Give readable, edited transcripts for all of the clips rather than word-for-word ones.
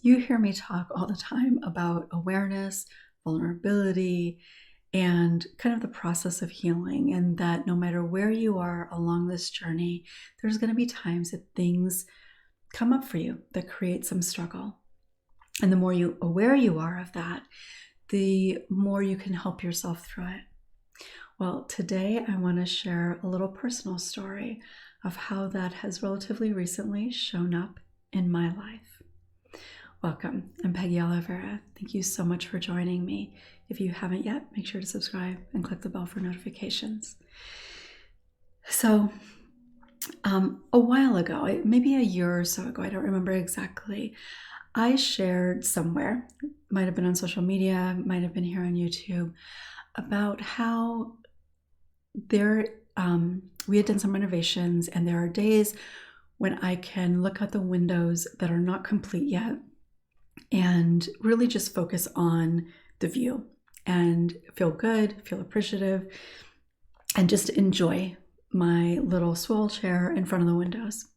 You hear me talk all the time about awareness, vulnerability, and kind of the process of healing, and that no matter where you are along this journey, there's going to be times that things come up for you that create some struggle. And the more aware you are of that, the more you can help yourself through it. Well, today I want to share a little personal story of how that has relatively recently shown up in my life. Welcome. I'm Peggy Oliveira. Thank you so much for joining me. If you haven't yet, make sure to subscribe and click the bell for notifications. So, a while ago, maybe a year or so ago, I don't remember exactly, I shared somewhere, might have been on social media, might have been here on YouTube, about how we had done some renovations, and there are days when I can look out the windows that are not complete yet and really just focus on the view and feel good, feel appreciative, and just enjoy my little swivel chair in front of the windows.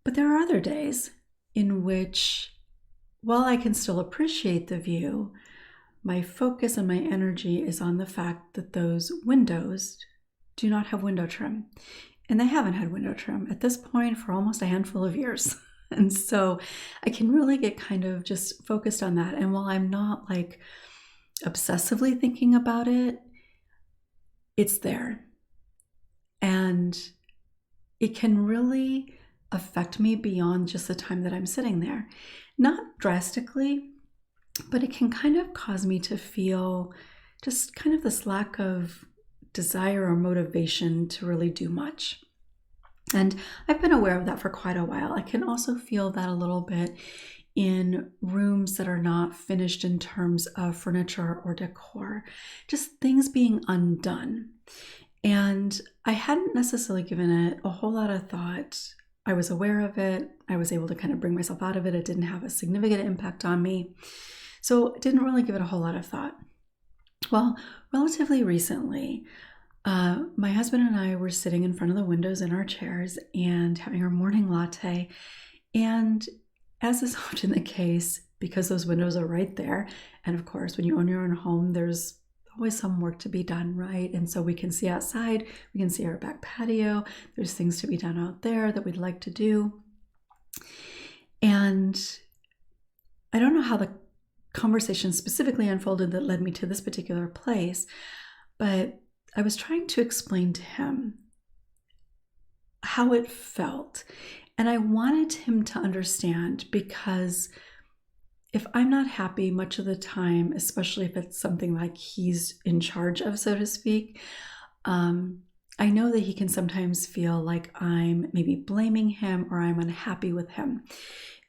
But there are other days in which, while I can still appreciate the view, my focus and my energy is on the fact that those windows do not have window trim. And they haven't had window trim at this point for almost a handful of years. And so I can really get kind of just focused on that. And while I'm not like obsessively thinking about it, it's there. And it can really affect me beyond just the time that I'm sitting there. Not drastically, but it can kind of cause me to feel just kind of this lack of desire or motivation to really do much. And I've been aware of that for quite a while. I can also feel that a little bit in rooms that are not finished in terms of furniture or decor, just things being undone. And I hadn't necessarily given it a whole lot of thought. I was aware of it. I was able to kind of bring myself out of it. It didn't have a significant impact on me. So I didn't really give it a whole lot of thought. Well, relatively recently, my husband and I were sitting in front of the windows in our chairs and having our morning latte. And as is often the case, because those windows are right there, and of course, when you own your own home, there's always some work to be done, right? And so we can see outside, we can see our back patio, there's things to be done out there that we'd like to do. And I don't know how the conversation specifically unfolded that led me to this particular place, but I was trying to explain to him how it felt. And I wanted him to understand, because if I'm not happy much of the time, especially if it's something like he's in charge of, so to speak, I know that he can sometimes feel like I'm maybe blaming him or I'm unhappy with him.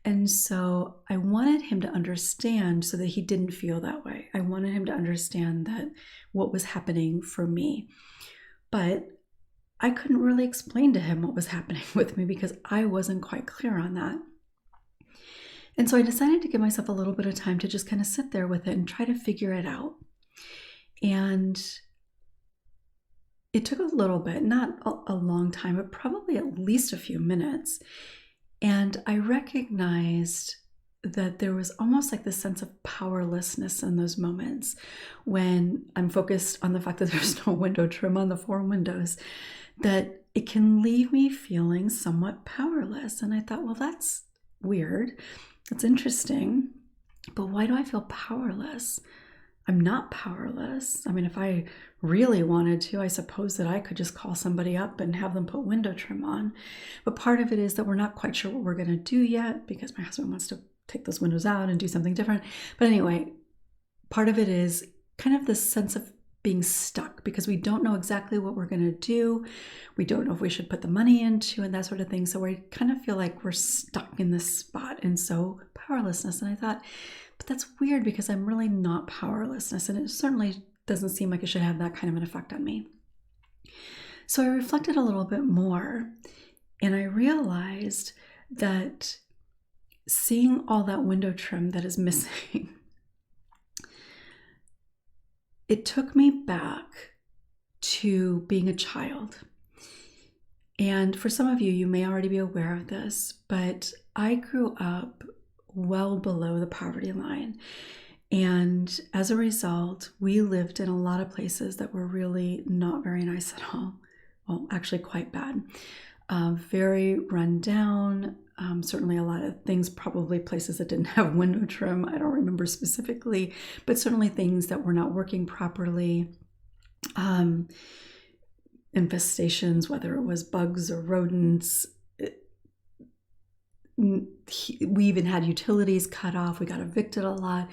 And so I wanted him to understand so that he didn't feel that way. I wanted him to understand that what was happening for me. But I couldn't really explain to him what was happening with me because I wasn't quite clear on that. And so I decided to give myself a little bit of time to just kind of sit there with it and try to figure it out. And it took a little bit, not a long time, but probably at least a few minutes. And I recognized that there was almost like this sense of powerlessness in those moments when I'm focused on the fact that there's no window trim on the 4 windows, that it can leave me feeling somewhat powerless. And I thought, well, that's weird. That's interesting. But why do I feel powerless? I'm not powerless. I mean, if I really wanted to, I suppose that I could just call somebody up and have them put window trim on. But part of it is that we're not quite sure what we're going to do yet because my husband wants to take those windows out and do something different. But anyway, part of it is kind of this sense of being stuck because we don't know exactly what we're going to do. We don't know if we should put the money into and that sort of thing. So we kind of feel like we're stuck in this spot. And so powerlessness. And I thought, but that's weird because I'm really not powerlessness. And it certainly doesn't seem like it should have that kind of an effect on me. So I reflected a little bit more and I realized that seeing all that window trim that is missing, it took me back to being a child. And for some of you, you may already be aware of this, but I grew up well below the poverty line. And as a result, we lived in a lot of places that were really not very nice at all. Well, actually quite bad. Very run down. Certainly a lot of things, probably places that didn't have window trim. I don't remember specifically, but certainly things that were not working properly. Infestations, whether it was bugs or rodents. We even had utilities cut off. We got evicted a lot.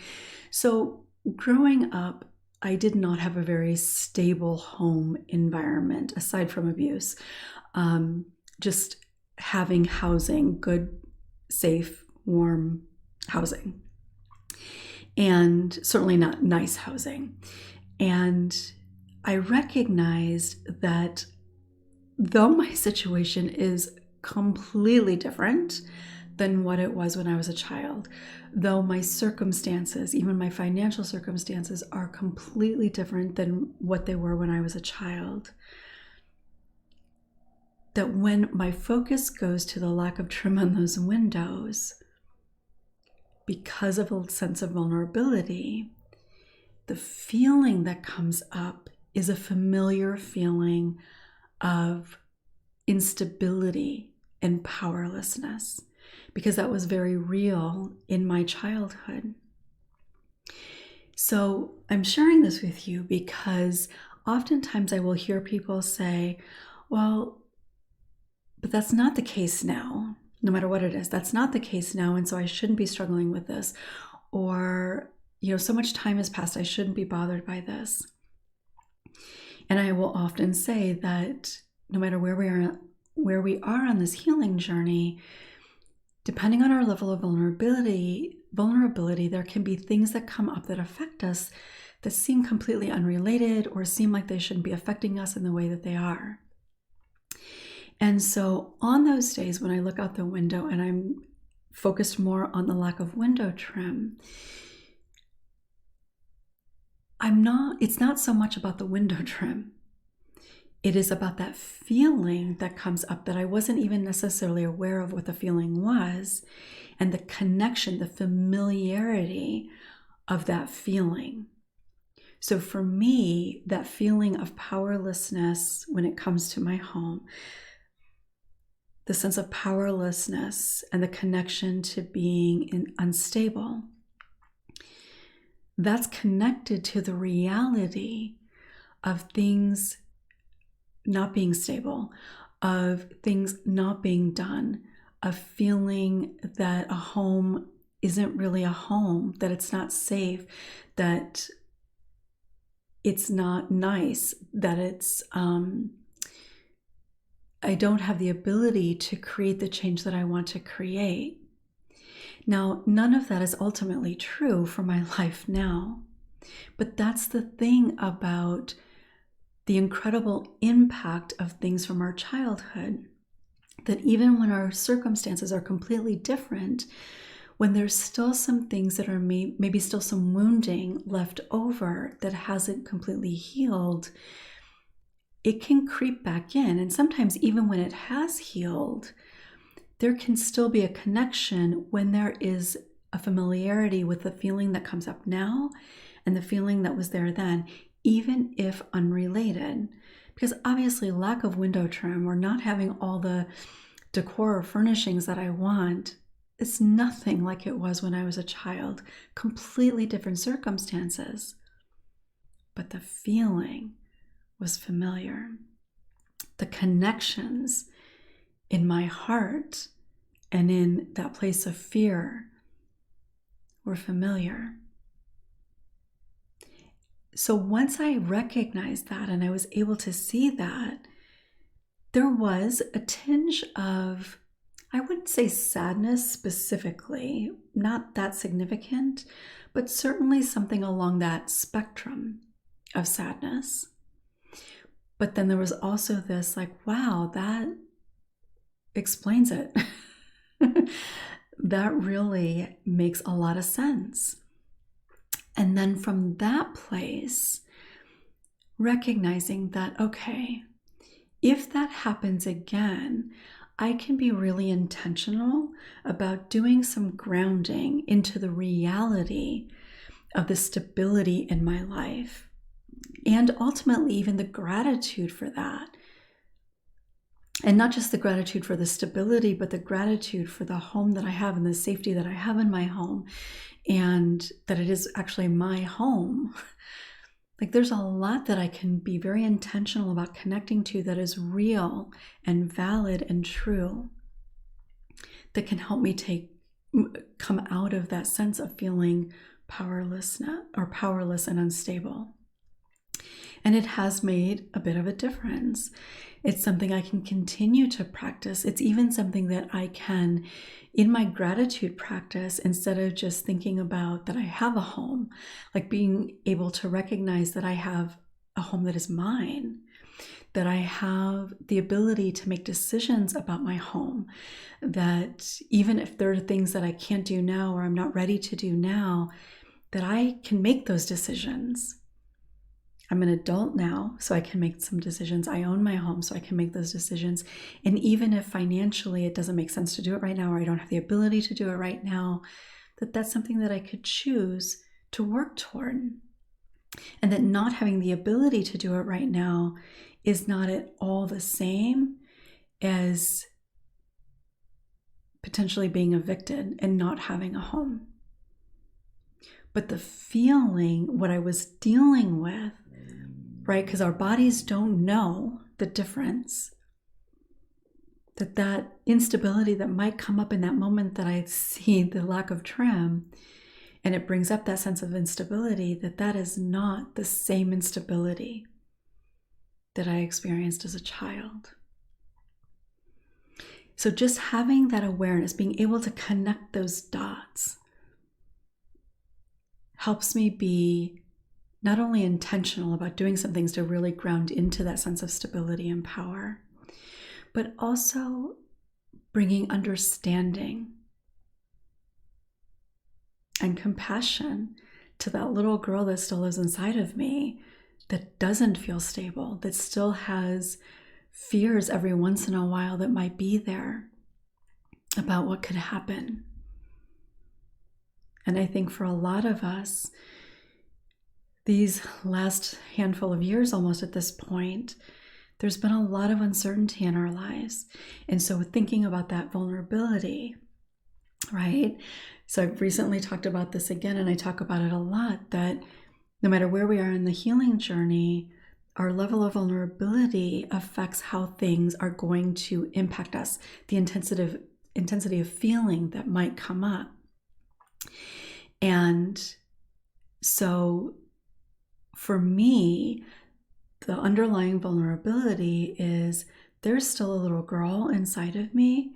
So growing up, I did not have a very stable home environment aside from abuse. Just having housing, good, safe, warm housing, and certainly not nice housing. And I recognized that though my situation is completely different than what it was when I was a child, though my circumstances, even my financial circumstances, are completely different than what they were when I was a child, that when my focus goes to the lack of trim on those windows, because of a sense of vulnerability, the feeling that comes up is a familiar feeling of instability and powerlessness, because that was very real in my childhood. So I'm sharing this with you because oftentimes I will hear people say, well, but that's not the case now, no matter what it is. That's not the case now, and so I shouldn't be struggling with this. Or, so much time has passed, I shouldn't be bothered by this. And I will often say that no matter where we are on this healing journey, depending on our level of vulnerability, there can be things that come up that affect us that seem completely unrelated or seem like they shouldn't be affecting us in the way that they are. And so on those days when I look out the window and I'm focused more on the lack of window trim, it's not so much about the window trim. It is about that feeling that comes up that I wasn't even necessarily aware of what the feeling was, and the connection, the familiarity of that feeling. So for me, that feeling of powerlessness when it comes to my home, the sense of powerlessness and the connection to being unstable, that's connected to the reality of things not being stable, of things not being done, of feeling that a home isn't really a home, that it's not safe, that it's not nice, that it's, I don't have the ability to create the change that I want to create. Now, none of that is ultimately true for my life now, but that's the thing about the incredible impact of things from our childhood, that even when our circumstances are completely different, when there's still some things that are maybe still some wounding left over that hasn't completely healed, it can creep back in. And sometimes even when it has healed, there can still be a connection when there is a familiarity with the feeling that comes up now and the feeling that was there then, even if unrelated. Because obviously lack of window trim or not having all the decor or furnishings that I want, it's nothing like it was when I was a child. Completely different circumstances. But the feeling was familiar. The connections in my heart and in that place of fear were familiar. So once I recognized that and I was able to see that, there was a tinge of, I wouldn't say sadness specifically, not that significant, but certainly something along that spectrum of sadness. But then there was also this like, wow, that explains it. That really makes a lot of sense. And then from that place, recognizing that, okay, if that happens again, I can be really intentional about doing some grounding into the reality of the stability in my life, and ultimately even the gratitude for that. And not just the gratitude for the stability, but the gratitude for the home that I have and the safety that I have in my home, and that it is actually my home. Like, there's a lot that I can be very intentional about connecting to that is real and valid and true, that can help me come out of that sense of feeling powerless and unstable. And it has made a bit of a difference. It's something I can continue to practice. It's even something that I can, in my gratitude practice, instead of just thinking about that I have a home, like being able to recognize that I have a home that is mine, that I have the ability to make decisions about my home, that even if there are things that I can't do now or I'm not ready to do now, that I can make those decisions. I'm an adult now, so I can make some decisions. I own my home, so I can make those decisions. And even if financially it doesn't make sense to do it right now, or I don't have the ability to do it right now, that's something that I could choose to work toward. And that not having the ability to do it right now is not at all the same as potentially being evicted and not having a home. But the feeling, what I was dealing with, right? Because our bodies don't know the difference. That instability that might come up in that moment that I see the lack of trim, and it brings up that sense of instability, that is not the same instability that I experienced as a child. So just having that awareness, being able to connect those dots, helps me be not only intentional about doing some things to really ground into that sense of stability and power, but also bringing understanding and compassion to that little girl that still lives inside of me, that doesn't feel stable, that still has fears every once in a while that might be there about what could happen. And I think for a lot of us, these last handful of years, almost at this point, there's been a lot of uncertainty in our lives. And so thinking about that vulnerability, right? So I've recently talked about this again, and I talk about it a lot, that no matter where we are in the healing journey, our level of vulnerability affects how things are going to impact us, the intensity of feeling that might come up. And so for me, the underlying vulnerability is there's still a little girl inside of me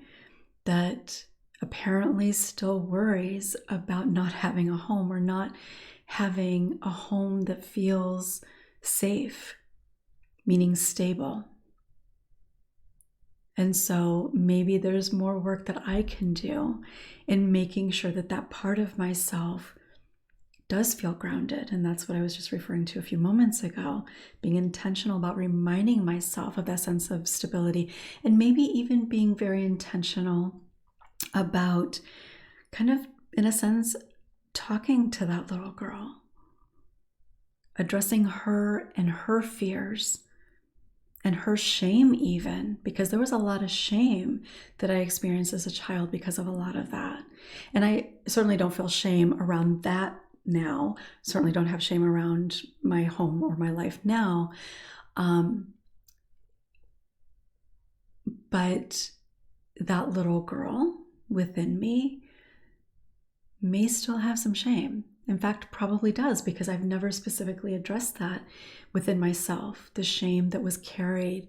that apparently still worries about not having a home, or not having a home that feels safe, meaning stable. And so maybe there's more work that I can do in making sure that part of myself does feel grounded. And that's what I was just referring to a few moments ago, being intentional about reminding myself of that sense of stability, and maybe even being very intentional about kind of, in a sense, talking to that little girl, addressing her and her fears and her shame even, because there was a lot of shame that I experienced as a child because of a lot of that. And I certainly don't feel shame around that now. Certainly don't have shame around my home or my life now. But that little girl within me may still have some shame. In fact, probably does, because I've never specifically addressed that within myself, the shame that was carried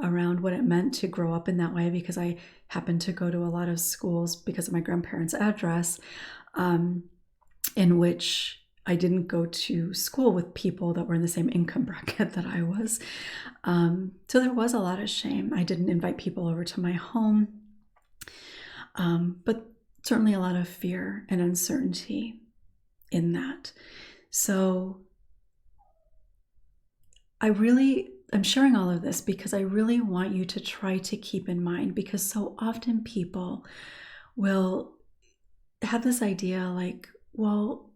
around what it meant to grow up in that way, because I happened to go to a lot of schools because of my grandparents' address, in which I didn't go to school with people that were in the same income bracket that I was. So there was a lot of shame. I didn't invite people over to my home, but certainly a lot of fear and uncertainty in that. So I really I'm sharing all of this because I really want you to try to keep in mind, because so often people will have this idea like, well,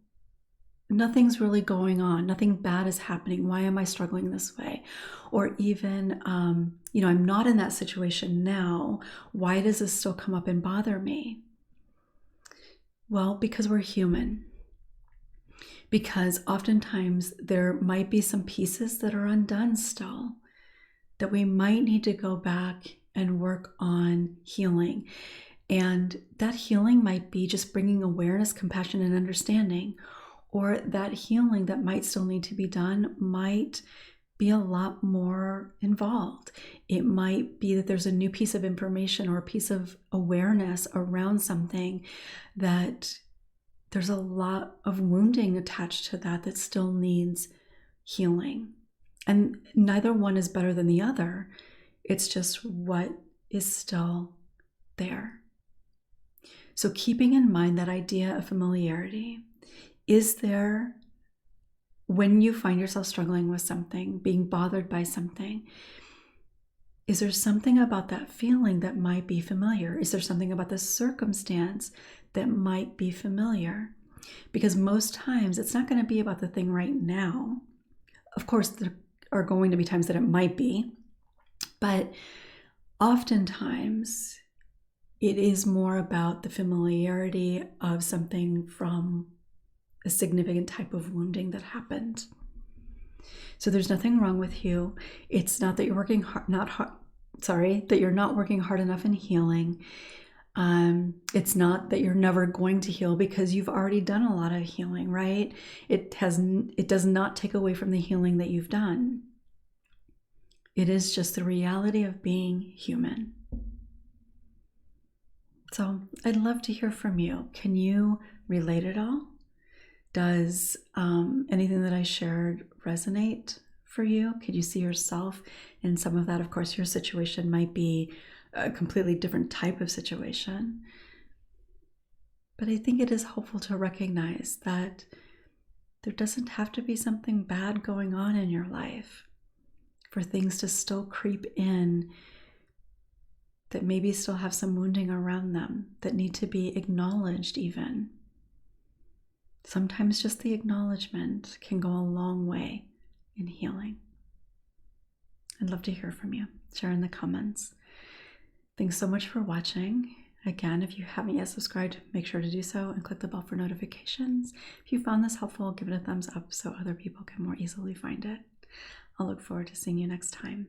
nothing's really going on, nothing bad is happening, why am I struggling this way? Or even, I'm not in that situation now, why does this still come up and bother me? Well, because we're human. Because oftentimes there might be some pieces that are undone still, that we might need to go back and work on healing. And that healing might be just bringing awareness, compassion, and understanding. Or that healing that might still need to be done might be a lot more involved. It might be that there's a new piece of information or a piece of awareness around something that there's a lot of wounding attached to that still needs healing. And neither one is better than the other. It's just what is still there. So keeping in mind that idea of familiarity, is there, when you find yourself struggling with something, being bothered by something, is there something about that feeling that might be familiar? Is there something about the circumstance that might be familiar? Because most times it's not going to be about the thing right now. Of course, there are going to be times that it might be, but oftentimes it is more about the familiarity of something from a significant type of wounding that happened. So there's nothing wrong with you. It's not that you're working hard, that you're not working hard enough in healing. It's not that you're never going to heal, because you've already done a lot of healing, right? It does not take away from the healing that you've done. It is just the reality of being human. So I'd love to hear from you. Can you relate at all? Does anything that I shared resonate for you? Could you see yourself in some of that? Of course, your situation might be a completely different type of situation. But I think it is helpful to recognize that there doesn't have to be something bad going on in your life for things to still creep in that maybe still have some wounding around them that need to be acknowledged even. Sometimes just the acknowledgement can go a long way in healing. I'd love to hear from you. Share in the comments. Thanks so much for watching. Again, if you haven't yet subscribed, make sure to do so and click the bell for notifications. If you found this helpful, give it a thumbs up so other people can more easily find it. I'll look forward to seeing you next time.